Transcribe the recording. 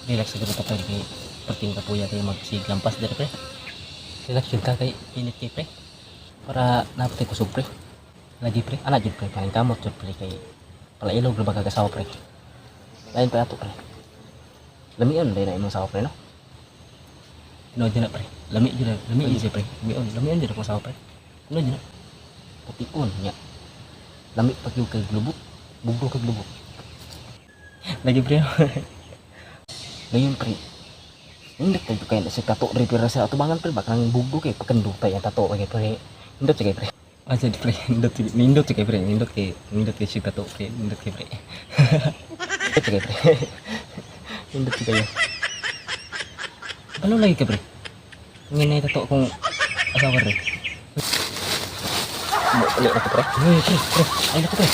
Relax siguro ta pre kay perting kapuya kay magsiglampas diri pre. Relax jud ka kay init kay pre. Para napatay kusog pre. Lagi pre, ana jud pre paling kamot jud pre kay palailog ra ba kagasawa pre. Lain pa ato pre. Lamion dai na imong sawa pre no. No jud na pre. Lami jud pre. Lamion jud ako sawa pre. No jud na. Patiun nya. Lami pag yung kay glubok. Bugdo kay glubok. Lagi pre. Ngayon pre. Hindi kayo si tato repair sa atubangan pre bakang bugdo kay pakendo tay ang tato kay pre. Indot kay pre. Aja di pre. Indot kay pre. Indot kay si tato pre. Indot kay pre. Indot kay pre. Indot kay. Ano lagi kay pre? Ngini tato kung asawa pre. Mo ulit na pre. Pre. Ay na pre.